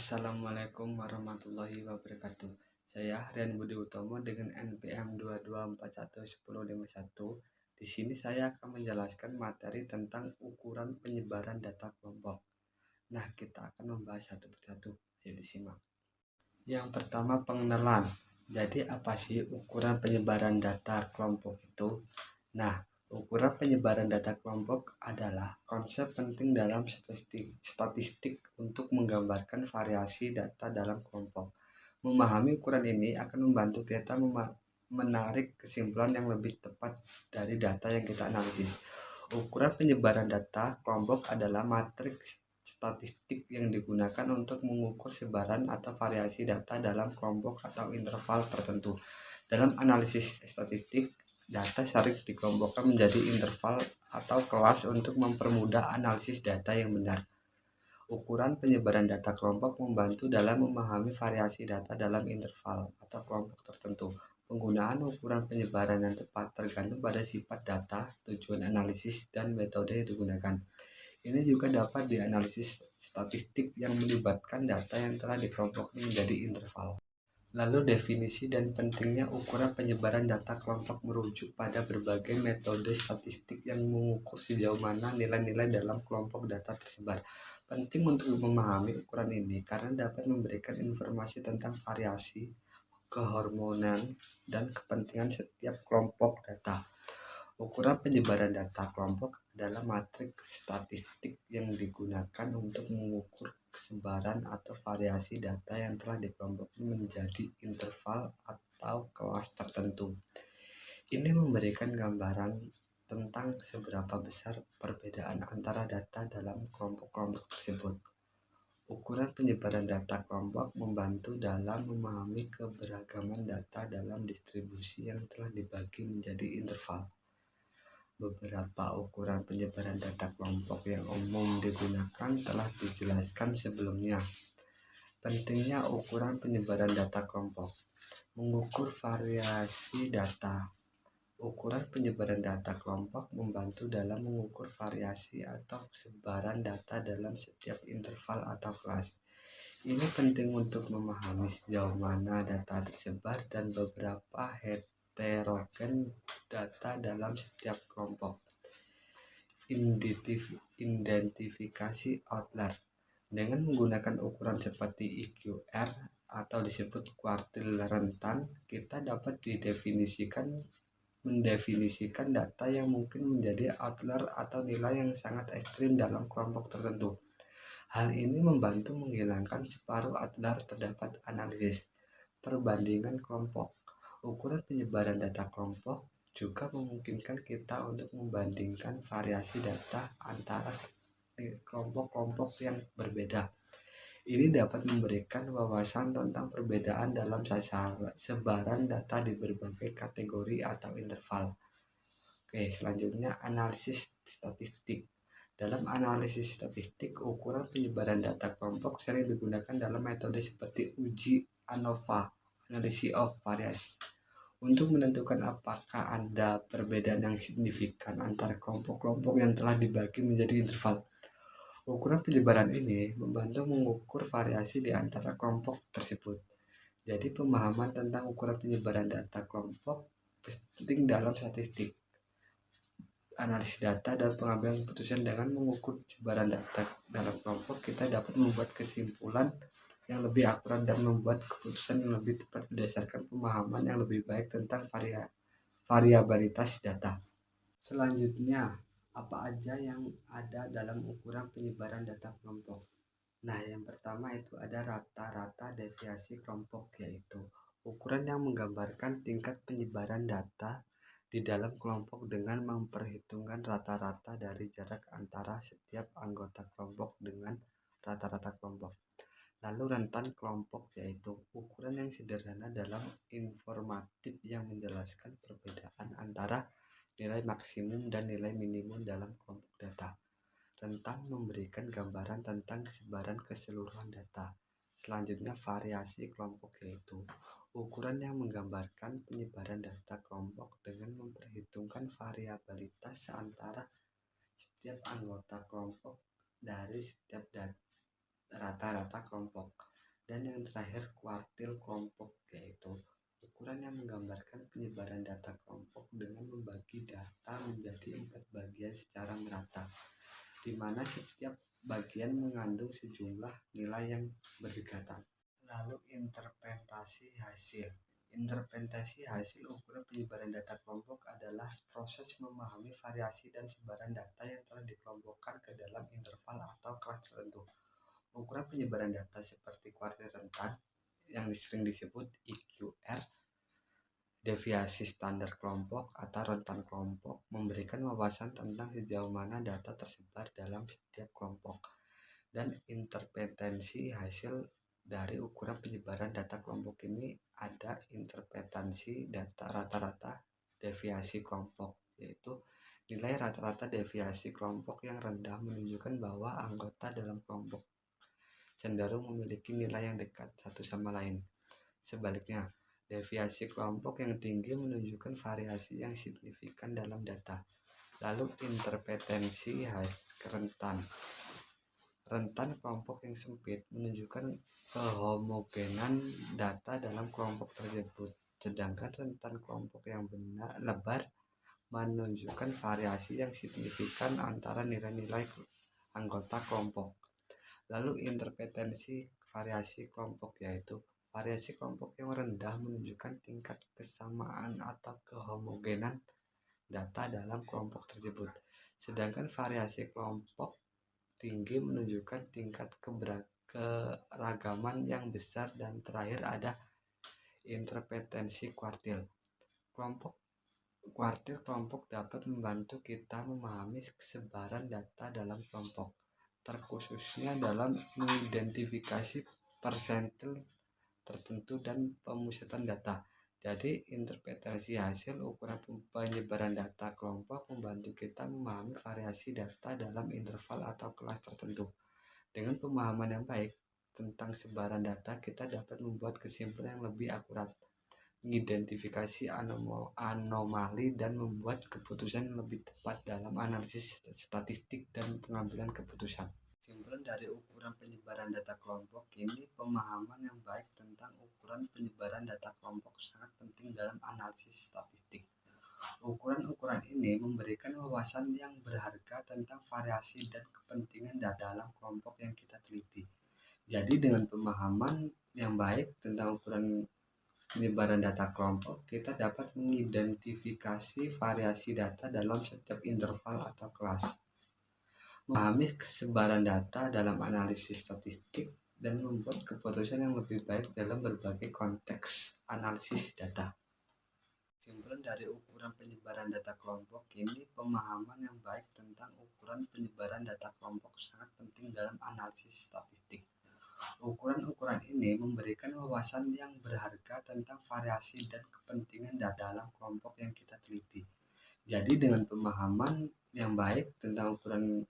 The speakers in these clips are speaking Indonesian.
Assalamualaikum warahmatullahi wabarakatuh. Saya Rian Budi Utomo dengan NPM 22411051. Di sini saya akan menjelaskan materi tentang ukuran penyebaran data kelompok. Nah, kita akan membahas satu persatu. Ayo disimak. Yang pertama, pengenalan. Jadi, apa sih ukuran penyebaran data kelompok itu? Nah, ukuran penyebaran data kelompok adalah konsep penting dalam statistik untuk menggambarkan variasi data dalam kelompok. Memahami ukuran ini akan membantu kita menarik kesimpulan yang lebih tepat dari data yang kita analisis. Ukuran penyebaran data kelompok adalah matriks statistik yang digunakan untuk mengukur sebaran atau variasi data dalam kelompok atau interval tertentu. Dalam analisis statistik, data sering dikelompokkan menjadi interval atau kelas untuk mempermudah analisis data yang benar. Ukuran penyebaran data kelompok membantu dalam memahami variasi data dalam interval atau kelompok tertentu. Penggunaan ukuran penyebaran yang tepat tergantung pada sifat data, tujuan analisis, dan metode yang digunakan. Ini juga dapat dianalisis statistik yang melibatkan data yang telah dikelompokkan menjadi interval. Lalu definisi dan pentingnya ukuran penyebaran data kelompok merujuk pada berbagai metode statistik yang mengukur sejauh mana nilai-nilai dalam kelompok data tersebar. Penting untuk memahami ukuran ini karena dapat memberikan informasi tentang variasi, kehormonan, dan kepentingan setiap kelompok data. Ukuran penyebaran data kelompok adalah matriks statistik yang digunakan untuk mengukur kesebaran atau variasi data yang telah dikelompokkan menjadi interval atau kelas tertentu. Ini memberikan gambaran tentang seberapa besar perbedaan antara data dalam kelompok-kelompok tersebut. Ukuran penyebaran data kelompok membantu dalam memahami keberagaman data dalam distribusi yang telah dibagi menjadi interval. Beberapa ukuran penyebaran data kelompok yang umum digunakan telah dijelaskan sebelumnya. Pentingnya ukuran penyebaran data kelompok. Mengukur variasi data. Ukuran penyebaran data kelompok membantu dalam mengukur variasi atau sebaran data dalam setiap interval atau kelas. Ini penting untuk memahami sejauh mana data tersebar dan beberapa heterogen data dalam setiap kelompok. Identifikasi outlier. Dengan menggunakan ukuran seperti IQR atau disebut kuartil rentan, kita dapat mendefinisikan data yang mungkin menjadi outlier atau nilai yang sangat ekstrim dalam kelompok tertentu. Hal ini membantu menghilangkan separuh outlier terdapat analisis perbandingan kelompok. Ukuran penyebaran data kelompok juga memungkinkan kita untuk membandingkan variasi data antara kelompok-kelompok yang berbeda. Ini dapat memberikan wawasan tentang perbedaan dalam sebaran data di berbagai kategori atau interval. Oke, selanjutnya analisis statistik. Dalam analisis statistik, ukuran penyebaran data kelompok sering digunakan dalam metode seperti uji ANOVA, Analysis of Variance, untuk menentukan apakah ada perbedaan yang signifikan antara kelompok-kelompok yang telah dibagi menjadi interval. Ukuran penyebaran ini membantu mengukur variasi di antara kelompok tersebut. Jadi pemahaman tentang ukuran penyebaran data kelompok penting dalam statistik, analisis data, dan pengambilan keputusan. Dengan mengukur sebaran data dalam kelompok, kita dapat membuat kesimpulan yang lebih akurat dan membuat keputusan yang lebih tepat berdasarkan pemahaman yang lebih baik tentang variabilitas data. Selanjutnya, apa aja yang ada dalam ukuran penyebaran data kelompok? Nah, yang pertama itu ada rata-rata deviasi kelompok, yaitu ukuran yang menggambarkan tingkat penyebaran data di dalam kelompok dengan memperhitungkan rata-rata dari jarak antara setiap anggota kelompok dengan rata-rata kelompok. Lalu rentan kelompok, yaitu ukuran yang sederhana dalam informatif yang menjelaskan perbedaan antara nilai maksimum dan nilai minimum dalam kelompok data. Rentan memberikan gambaran tentang sebaran keseluruhan data. Selanjutnya variasi kelompok, yaitu ukuran yang menggambarkan penyebaran data kelompok dengan memperhitungkan variabilitas antara setiap anggota kelompok dari setiap rata-rata kelompok. Dan yang terakhir kuartil kelompok, yaitu ukuran yang menggambarkan penyebaran data kelompok dengan membagi data menjadi 4 bagian secara merata, di mana setiap bagian mengandung sejumlah nilai yang berdekatan. Lalu interpretasi hasil. Interpretasi hasil ukuran penyebaran data kelompok adalah proses memahami variasi dan sebaran data yang telah dikelompokkan ke dalam interval atau kelas tertentu. Ukuran penyebaran data seperti kuartil rentan yang sering disebut IQR, deviasi standar kelompok atau rentan kelompok, memberikan wawasan tentang sejauh mana data tersebar dalam setiap kelompok. Dan interpretasi hasil dari ukuran penyebaran data kelompok ini ada interpretasi data rata-rata deviasi kelompok, yaitu nilai rata-rata deviasi kelompok yang rendah menunjukkan bahwa anggota dalam kelompok cenderung memiliki nilai yang dekat satu sama lain. Sebaliknya, deviasi kelompok yang tinggi menunjukkan variasi yang signifikan dalam data. Lalu interpretasi rentan. Rentan kelompok yang sempit menunjukkan kehomogenan data dalam kelompok tersebut, sedangkan rentan kelompok yang lebar menunjukkan variasi yang signifikan antara nilai-nilai anggota kelompok. Lalu interpretasi variasi kelompok, yaitu variasi kelompok yang rendah menunjukkan tingkat kesamaan atau kehomogenan data dalam kelompok tersebut, sedangkan variasi kelompok tinggi menunjukkan tingkat keragaman yang besar. Dan terakhir ada interpretasi kuartil kelompok dapat membantu kita memahami kesebaran data dalam kelompok, terkhususnya dalam mengidentifikasi persentil tertentu dan pemusatan data. Jadi interpretasi hasil ukuran penyebaran data kelompok membantu kita memahami variasi data dalam interval atau kelas tertentu. Dengan pemahaman yang baik tentang sebaran data, kita dapat membuat kesimpulan yang lebih akurat, mengidentifikasi anomali, dan membuat keputusan yang lebih tepat dalam analisis statistik dan pengambilan keputusan. Kesimpulan dari ukuran penyebaran data kelompok ini, pemahaman yang baik tentang ukuran penyebaran data kelompok sangat penting dalam analisis statistik. Ukuran-ukuran ini memberikan wawasan yang berharga tentang variasi dan kepentingan data dalam kelompok yang kita teliti. Jadi dengan pemahaman yang baik tentang ukuran penyebaran data kelompok, kita dapat mengidentifikasi variasi data dalam setiap interval atau kelas, memahami kesebaran data dalam analisis statistik, dan membuat keputusan yang lebih baik dalam berbagai konteks analisis data. Kesimpulan dari ukuran penyebaran data kelompok ini, pemahaman yang baik tentang ukuran penyebaran data kelompok sangat penting dalam analisis statistik. Ukuran-ukuran ini memberikan wawasan yang berharga tentang variasi dan kepentingan data dalam kelompok yang kita teliti. Jadi dengan pemahaman yang baik tentang ukuran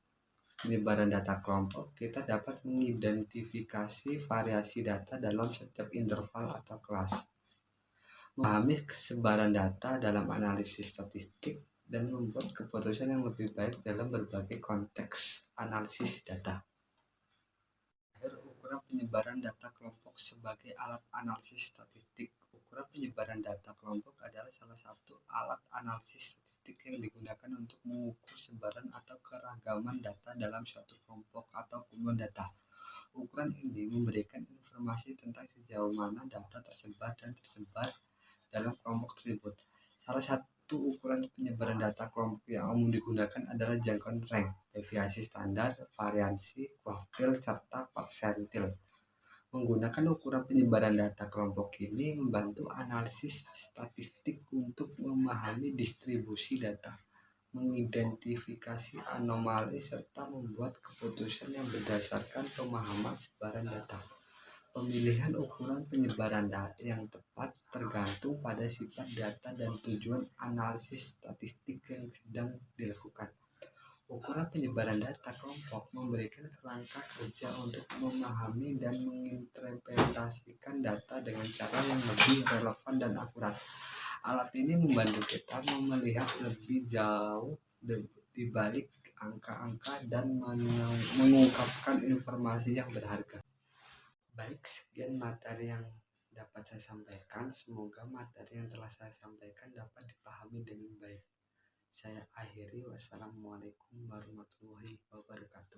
penyebaran data kelompok, kita dapat mengidentifikasi variasi data dalam setiap interval atau kelas, memahami kesebaran data dalam analisis statistik, dan membuat keputusan yang lebih baik dalam berbagai konteks analisis data. Ukuran penyebaran data kelompok sebagai alat analisis statistik. Ukuran penyebaran data kelompok adalah salah satu alat analisis statistik yang digunakan untuk mengukur sebaran atau keragaman data dalam suatu kelompok atau kumpulan data. Ukuran ini memberikan informasi tentang sejauh mana data tersebar dalam kelompok tersebut. Salah satu ukuran penyebaran data kelompok yang umum digunakan adalah jangkauan rank, deviasi standar, variansi, kuartil, serta persentil. Menggunakan ukuran penyebaran data kelompok ini membantu analisis statistik untuk memahami distribusi data, mengidentifikasi anomali, serta membuat keputusan yang berdasarkan pemahaman sebaran data. Pemilihan ukuran penyebaran data yang tepat tergantung pada sifat data dan tujuan analisis statistik yang sedang dilakukan. Ukuran penyebaran data kelompok memberikan kerangka kerja untuk memahami dan menginterpretasikan data dengan cara yang lebih relevan dan akurat. Alat ini membantu kita melihat lebih jauh di balik angka-angka dan mengungkapkan informasi yang berharga. Baik, sekian materi yang dapat saya sampaikan. Semoga materi yang telah saya sampaikan dapat dipahami dengan baik. Saya akhiri, wassalamualaikum warahmatullahi wabarakatuh.